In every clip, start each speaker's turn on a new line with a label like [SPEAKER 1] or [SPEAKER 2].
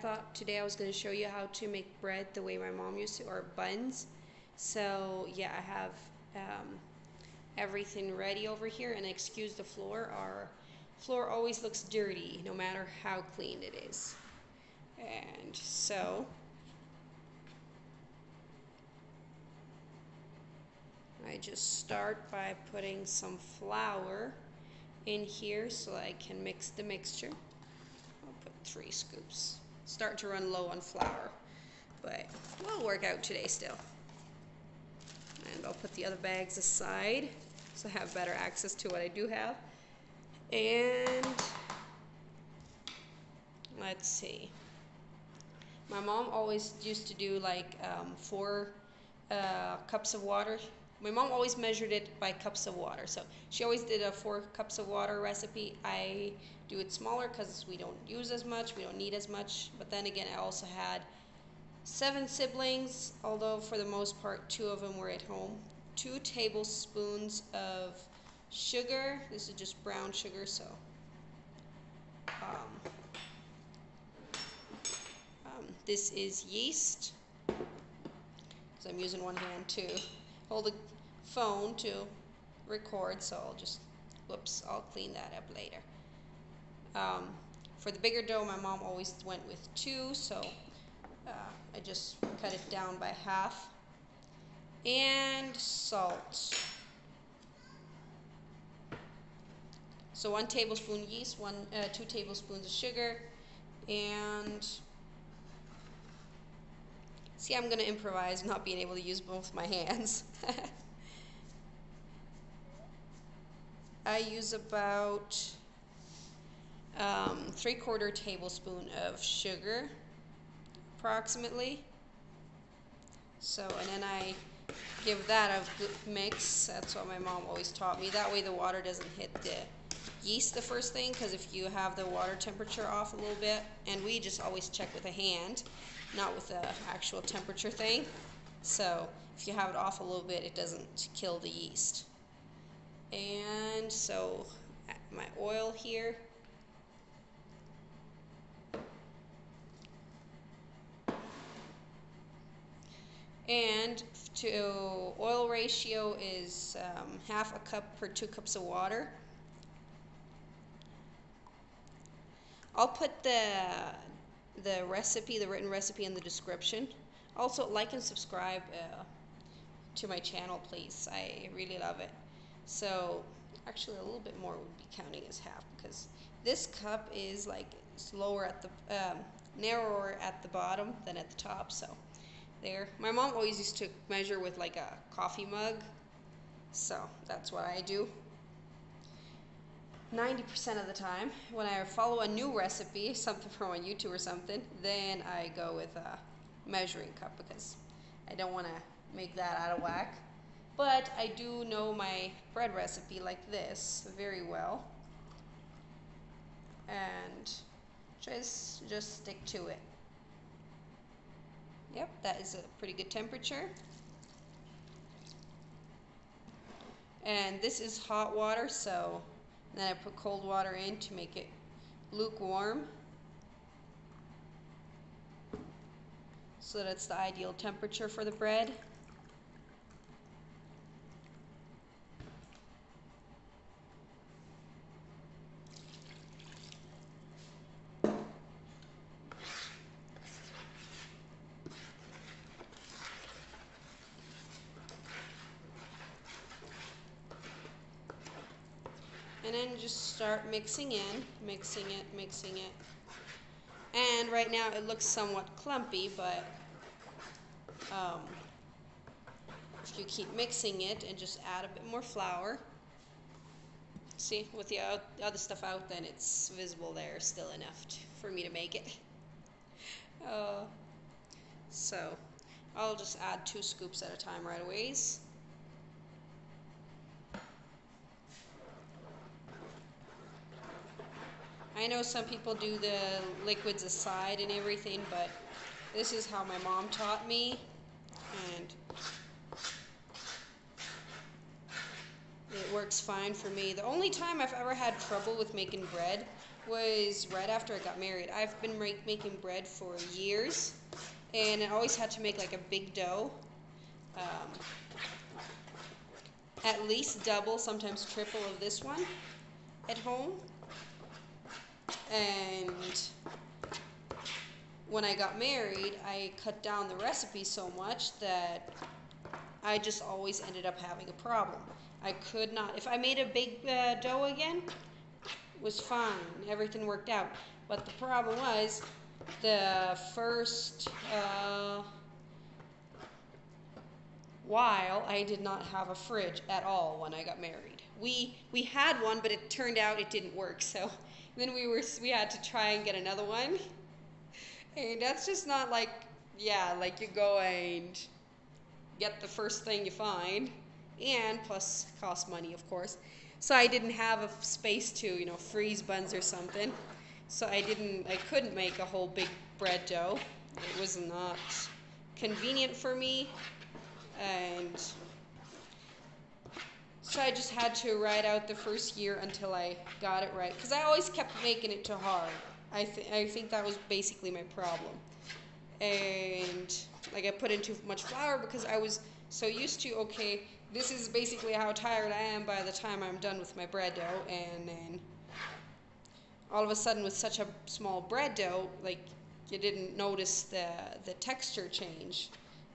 [SPEAKER 1] thought today I was going to show you how to make bread the way my mom used to, or buns. So yeah, I have everything ready over here, and excuse the floor. Our floor always looks dirty no matter how clean it is. And so I just start by putting some flour in here so I can mix the mixture. I'll put 3 scoops. Start to run low on flour, but we'll work out today still. And I'll put the other bags aside so I have better access to what I do have. And let's see. My mom always used to do like 4 cups of water. My mom always measured it by cups of water. So she always did a 4 cups of water recipe. I do it smaller because we don't use as much, we don't need as much. But then again, I also had 7 siblings, although for the most part 2 of them were at home. 2 tablespoons of sugar. This is just brown sugar, so this is yeast, because I'm using one hand to hold the phone to record, so I'll just, whoops, I'll clean that up later. For the bigger dough, my mom always went with 2, so I just cut it down by half. And salt. So 1 tablespoon yeast, 2 tablespoons of sugar, and see, I'm going to improvise, not being able to use both my hands. I use about 3/4 tablespoon of sugar, approximately. So, and then I give that a good mix. That's what my mom always taught me. That way the water doesn't hit the yeast the first thing, because if you have the water temperature off a little bit, and we just always check with a hand, not with the actual temperature thing. So if you have it off a little bit, it doesn't kill the yeast. And so my oil here. And to oil ratio is 1/2 cup per 2 cups of water. I'll put the recipe, the written recipe, in the description. Also, like and subscribe to my channel, please. I really love it. So actually a little bit more would be counting as half, because this cup is like, it's lower at the narrower at the bottom than at the top. So there. My mom always used to measure with like a coffee mug, so that's what I do 90% of the time. When I follow a new recipe, something from on YouTube or something, then I go with a measuring cup, because I don't want to make that out of whack. But I do know my bread recipe like this very well, and just stick to it. Yep, that is a pretty good temperature. And this is hot water, so then I put cold water in to make it lukewarm, so that's the ideal temperature for the bread. And then just start mixing in, mixing it. And right now it looks somewhat clumpy, but if you keep mixing it and just add a bit more flour, see, with the other stuff out, then it's visible there still enough for me to make it. So I'll just add 2 scoops at a time right away. I know some people do the liquids aside and everything, but this is how my mom taught me, and it works fine for me. The only time I've ever had trouble with making bread was right after I got married. I've been making bread for years, and I always had to make like a big dough, um, at least double, sometimes triple of this one at home. And when I got married, I cut down the recipe so much that I just always ended up having a problem. I could not, if I made a big dough again, it was fine, everything worked out. But the problem was the first while I did not have a fridge at all when I got married. We had one, but it turned out it didn't work. So then we had to try and get another one. And that's just not like, yeah, like you go and get the first thing you find, and plus cost money, of course. So I didn't have a space to, freeze buns or something. So I couldn't make a whole big bread dough. It was not convenient for me, and so I just had to ride out the first year until I got it right, because I always kept making it too hard. I think that was basically my problem. And like I put in too much flour because I was so used to, okay, this is basically how tired I am by the time I'm done with my bread dough. And then all of a sudden with such a small bread dough, like you didn't notice the texture change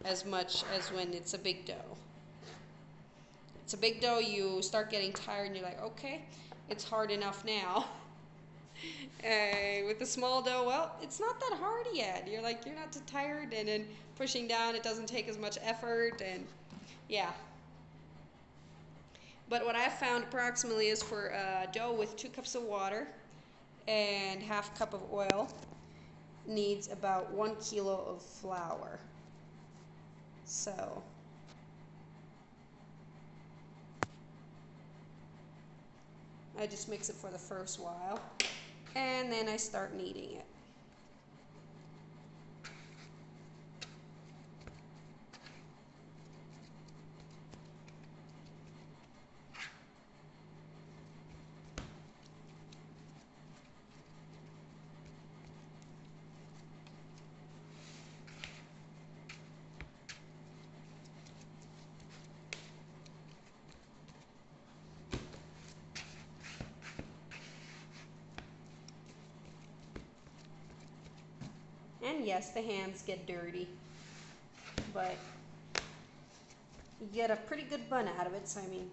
[SPEAKER 1] as much as when it's a big dough. It's a big dough, you start getting tired and you're like, okay, it's hard enough now. With the small dough, well, it's not that hard yet. You're like, you're not too tired, and then pushing down, it doesn't take as much effort, and yeah. But what I've found approximately is for a dough with 2 cups of water and half cup of oil needs about 1 kilo of flour. So I just mix it for the first while, and then I start kneading it. And yes, the hands get dirty, but you get a pretty good bun out of it, so I mean,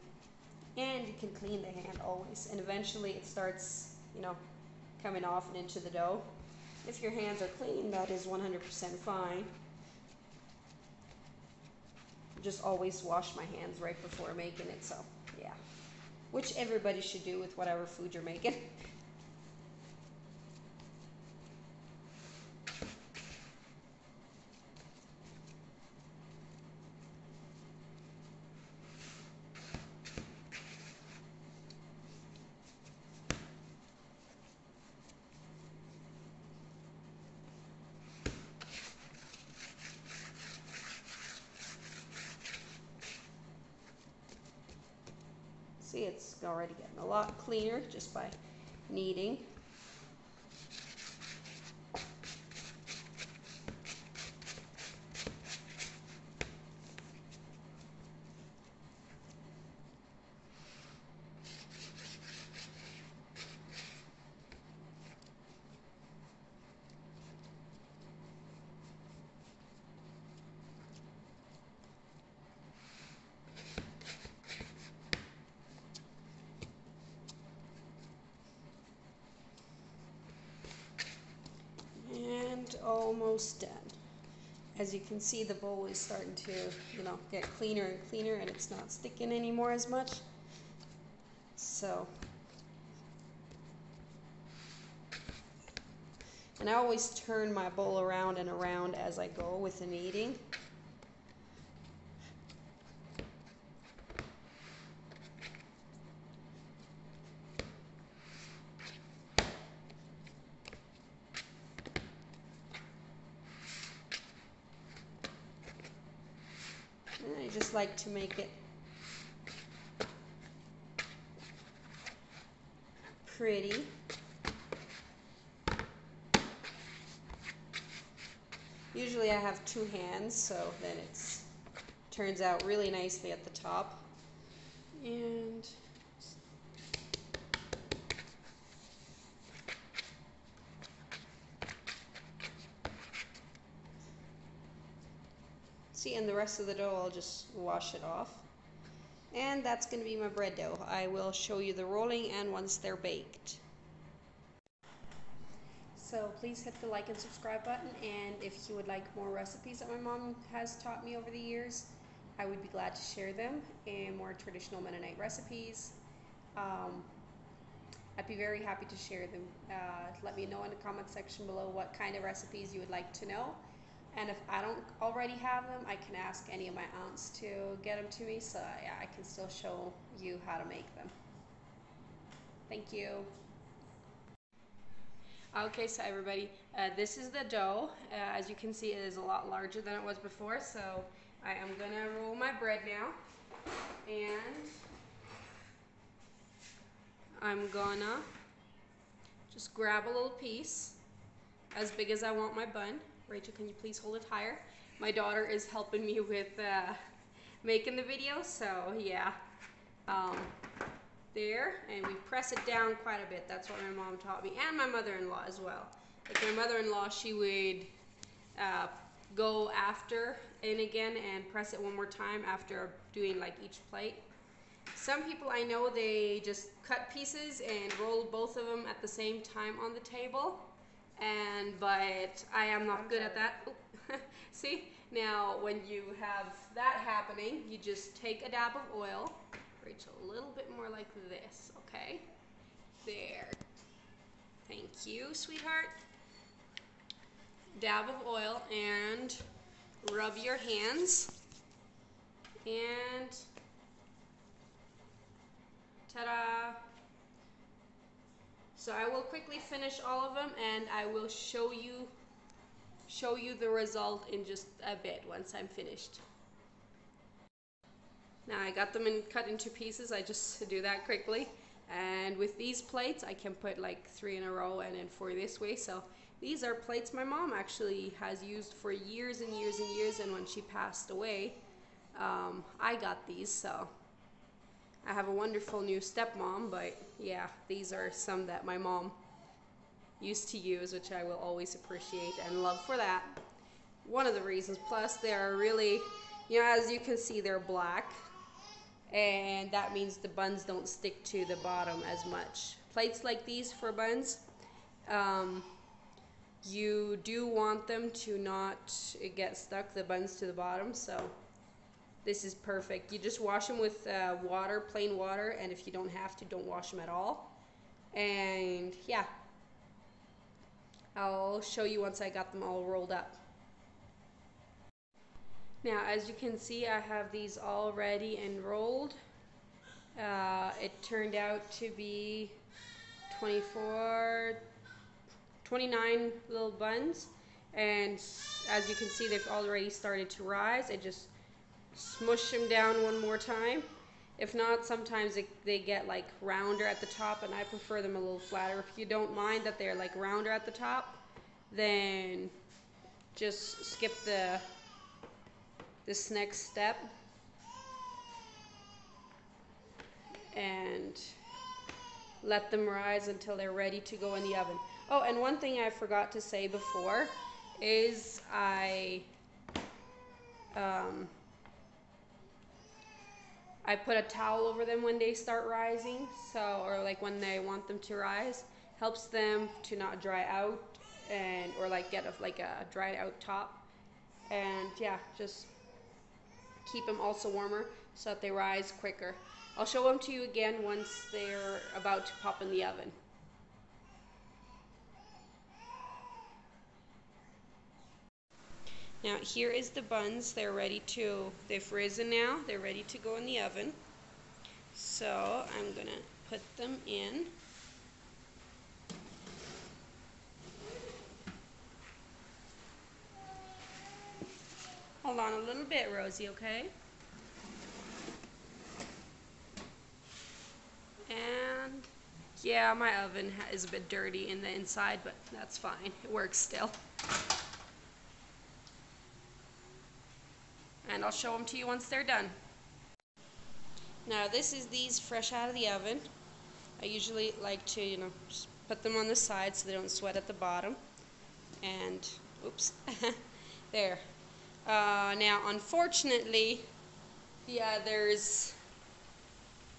[SPEAKER 1] and you can clean the hand always, and eventually it starts, coming off and into the dough. If your hands are clean, that is 100% fine. Just always wash my hands right before making it, so yeah. Which everybody should do with whatever food you're making. See, it's already getting a lot cleaner just by kneading. Almost done. As you can see, the bowl is starting to, get cleaner and cleaner, and it's not sticking anymore as much. So, and I always turn my bowl around and around as I go with the kneading. I just like to make it pretty. Usually I have two hands, so then it turns out really nicely at the top. And see, and the rest of the dough I'll just wash it off. And that's going to be my bread dough. I will show you the rolling and once they're baked. So please hit the like and subscribe button, and if you would like more recipes that my mom has taught me over the years, I would be glad to share them, and more traditional Mennonite recipes. I'd be very happy to share them. Let me know in the comment section below what kind of recipes you would like to know. And if I don't already have them, I can ask any of my aunts to get them to me, so yeah, I can still show you how to make them. Thank you. Okay, so everybody, this is the dough. As you can see, it is a lot larger than it was before, so I am gonna roll my bread now, and I'm gonna just grab a little piece as big as I want my bun. Rachel, can you please hold it higher? My daughter is helping me with making the video, so yeah. There, and we press it down quite a bit. That's what my mom taught me, and my mother-in-law as well. Like my mother-in-law, she would go after and again and press it one more time after doing like each plate. Some people I know, they just cut pieces and roll both of them at the same time on the table. But I am not good at that. See, now when you have that happening, you just take a dab of oil. Rachel, a little bit more like this, okay? There. Thank you, sweetheart. Dab of oil and rub your hands. And ta-da! So I will quickly finish all of them, and I will show you the result in just a bit once I'm finished. Now I got them cut into pieces. I just do that quickly. And with these plates, I can put like 3 in a row and then 4 this way. So these are plates my mom actually has used for years and years and years. And when she passed away, I got these. So I have a wonderful new stepmom, but yeah, these are some that my mom used to use, which I will always appreciate and love for that. One of the reasons. Plus they are really, you know, as you can see, they're black. And that means the buns don't stick to the bottom as much. Plates like these for buns, you do want them to not get stuck, the buns to the bottom, so this is perfect. You just wash them with water, plain water, and if you don't have to, don't wash them at all. And yeah, I'll show you once I got them all rolled up. Now, as you can see, I have these all ready and rolled. It turned out to be 29 little buns. And as you can see, they've already started to rise. I just smush them down one more time. If not, sometimes they get like rounder at the top, and I prefer them a little flatter. If you don't mind that they're like rounder at the top, then just skip this next step and let them rise until they're ready to go in the oven. Oh, and one thing I forgot to say before is I put a towel over them when they start rising, so, or like when they want them to rise. Helps them to not dry out or like get a dried out top. And yeah, just keep them also warmer so that they rise quicker. I'll show them to you again once they're about to pop in the oven. Now here is the buns. They've risen now. They're ready to go in the oven. So I'm gonna put them in. Hold on a little bit, Rosie, okay? And yeah, my oven is a bit dirty in the inside, but that's fine. It works still. and I'll show them to you once they're done. Now this is these fresh out of the oven. I usually like to, just put them on the side so they don't sweat at the bottom. And, oops, there. Now, unfortunately, the others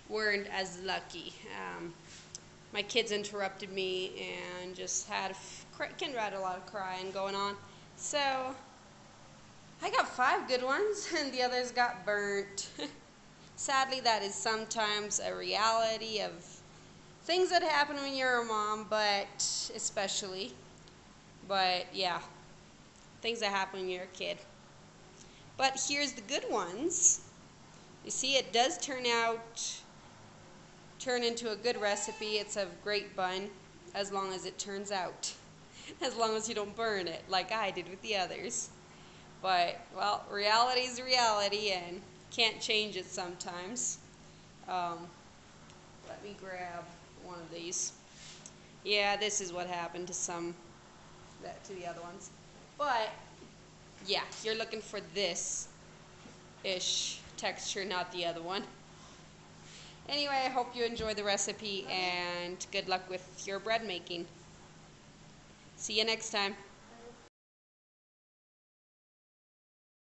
[SPEAKER 1] weren't as lucky. My kids interrupted me and just had a lot of crying going on. So, I got 5 good ones and the others got burnt. Sadly, that is sometimes a reality of things that happen when you're a mom, but yeah, things that happen when you're a kid. But here's the good ones. You see, it does turn into a good recipe. It's a great bun, as long as it turns out. As long as you don't burn it, like I did with the others. But, well, reality is reality, and can't change it sometimes. Let me grab one of these. Yeah, this is what happened to the other ones. But, yeah, you're looking for this-ish texture, not the other one. Anyway, I hope you enjoy the recipe, and good luck with your bread making. See you next time.